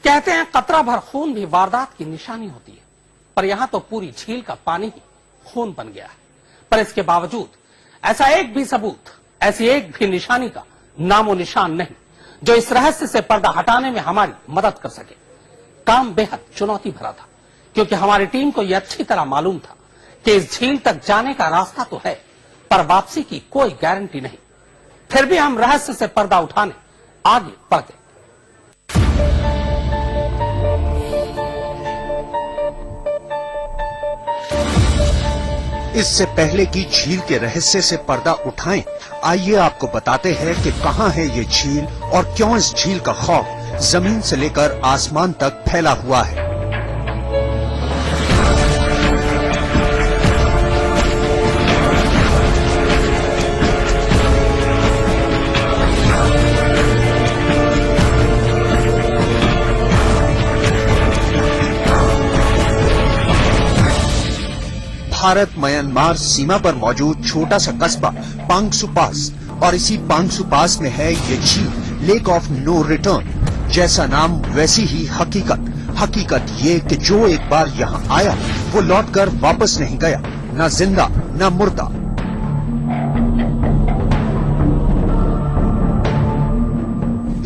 कहते हैं कतरा भर खून भी वारदात की निशानी होती है, पर यहां तो पूरी झील का पानी ही खून बन गया है। पर इसके बावजूद ऐसा एक भी सबूत, ऐसी एक भी निशानी का नामो निशान नहीं जो इस रहस्य से पर्दा हटाने में हमारी मदद कर सके। काम बेहद चुनौती भरा था, क्योंकि हमारी टीम को यह अच्छी तरह मालूम था कि इस झील तक जाने का रास्ता तो है, पर वापसी की कोई गारंटी नहीं। फिर भी हम रहस्य से पर्दा उठाने आगे बढ़ गए। इससे पहले कि झील के रहस्य से पर्दा उठाएं, आइए आपको बताते हैं कि कहां है ये झील और क्यों इस झील का खौफ जमीन से लेकर आसमान तक फैला हुआ है। भारत म्यांमार सीमा पर मौजूद छोटा सा कस्बा पांगसू पास, और इसी पांगसू पास में है ये झील लेक ऑफ नो रिटर्न। जैसा नाम वैसी ही हकीकत ये कि जो एक बार यहाँ आया वो लौटकर वापस नहीं गया, न जिंदा न मुर्दा।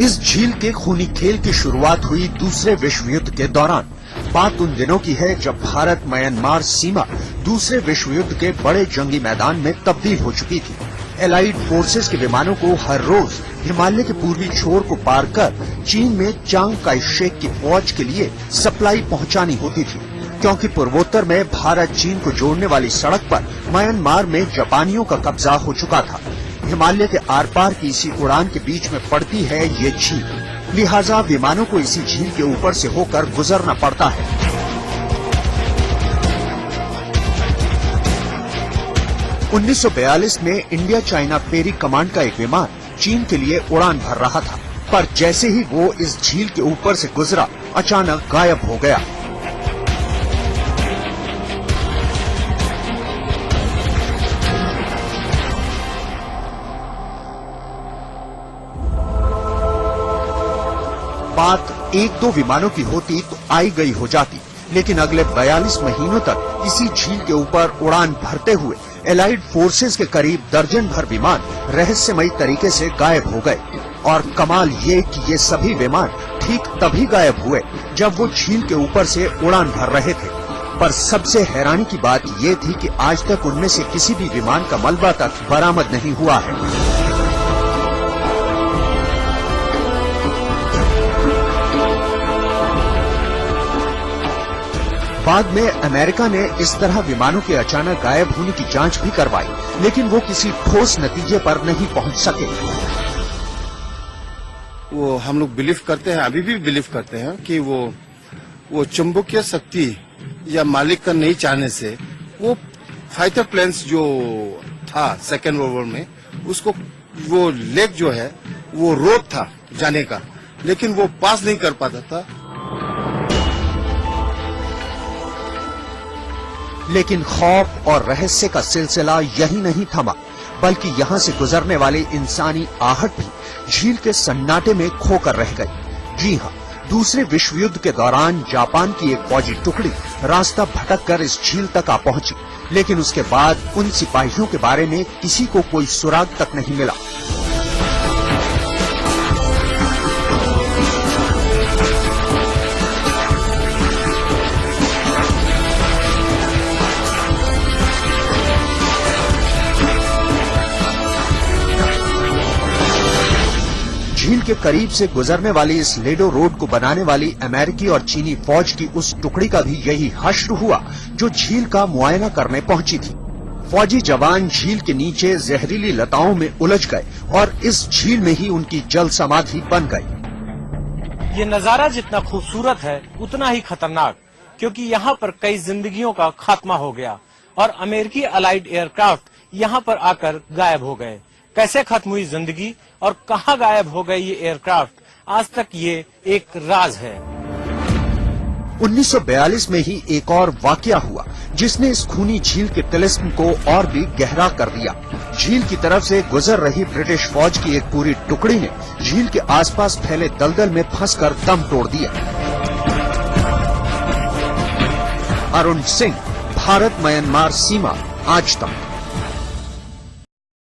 इस झील के खूनी खेल की शुरुआत हुई दूसरे विश्व युद्ध के दौरान। बात उन दिनों की है जब भारत म्यांमार सीमा दूसरे विश्व युद्ध के बड़े जंगी मैदान में तब्दील हो चुकी थी। एलाइड फोर्सेस के विमानों को हर रोज हिमालय के पूर्वी छोर को पार कर चीन में चांग काई शेक की फौज के लिए सप्लाई पहुंचानी होती थी, क्योंकि पूर्वोत्तर में भारत चीन को जोड़ने वाली सड़क पर म्यांमार में जापानियों का कब्जा हो चुका था। हिमालय के आर पार की इसी उड़ान के बीच में पड़ती है ये झील, लिहाजा विमानों को इसी झील के ऊपर से होकर गुजरना पड़ता है। उन्नीस 1942 में इंडिया चाइना फेरी कमांड का एक विमान चीन के लिए उड़ान भर रहा था, पर जैसे ही वो इस झील के ऊपर से गुजरा अचानक गायब हो गया। बात एक दो विमानों की होती तो आई गई हो जाती, लेकिन अगले 42 महीनों तक इसी झील के ऊपर उड़ान भरते हुए एलाइड फोर्सेस के करीब दर्जन भर विमान रहस्यमयी तरीके से गायब हो गए। और कमाल ये कि ये सभी विमान ठीक तभी गायब हुए जब वो झील के ऊपर से उड़ान भर रहे थे। पर सबसे हैरानी की बात ये थी कि आज तक उनमें से किसी भी विमान का मलबा तक बरामद नहीं हुआ है। बाद में अमेरिका ने इस तरह विमानों के अचानक गायब होने की जांच भी करवाई, लेकिन वो किसी ठोस नतीजे पर नहीं पहुंच सके। वो हम लोग बिलीव करते हैं, अभी भी बिलीव करते हैं कि वो चुंबकीय शक्ति या मालिक का नहीं चाहने से वो फाइटर प्लेन्स जो था सेकेंड वर्ल्ड वॉर में, उसको वो लेक जो है वो रोड था जाने का, लेकिन वो पास नहीं कर पाता था। लेकिन खौफ और रहस्य का सिलसिला यही नहीं थमा, बल्कि यहाँ से गुजरने वाली इंसानी आहट भी झील के सन्नाटे में खोकर रह गई। जी हाँ, दूसरे विश्व युद्ध के दौरान जापान की एक फौजी टुकड़ी रास्ता भटककर इस झील तक आ पहुंची, लेकिन उसके बाद उन सिपाहियों के बारे में किसी को कोई सुराग तक नहीं मिला। झील के करीब से गुजरने वाली इस लेडो रोड को बनाने वाली अमेरिकी और चीनी फौज की उस टुकड़ी का भी यही हश्र हुआ जो झील का मुआयना करने पहुंची थी। फौजी जवान झील के नीचे जहरीली लताओं में उलझ गए और इस झील में ही उनकी जल समाधि बन गई। ये नजारा जितना खूबसूरत है उतना ही खतरनाक, क्योंकि यहाँ पर कई जिंदगियों का खात्मा हो गया और अमेरिकी अलाइड एयरक्राफ्ट यहाँ पर आकर गायब हो गए। कैसे खत्म हुई जिंदगी और कहाँ गायब हो गए ये एयरक्राफ्ट, आज तक ये एक राज है। 1942 में ही एक और वाकया हुआ जिसने इस खूनी झील के तिलिस्म को और भी गहरा कर दिया। झील की तरफ से गुजर रही ब्रिटिश फौज की एक पूरी टुकड़ी ने झील के आसपास फैले दलदल में फंसकर दम तोड़ दिया। अरुण सिंह, भारत म्यांमार सीमा, आज तक।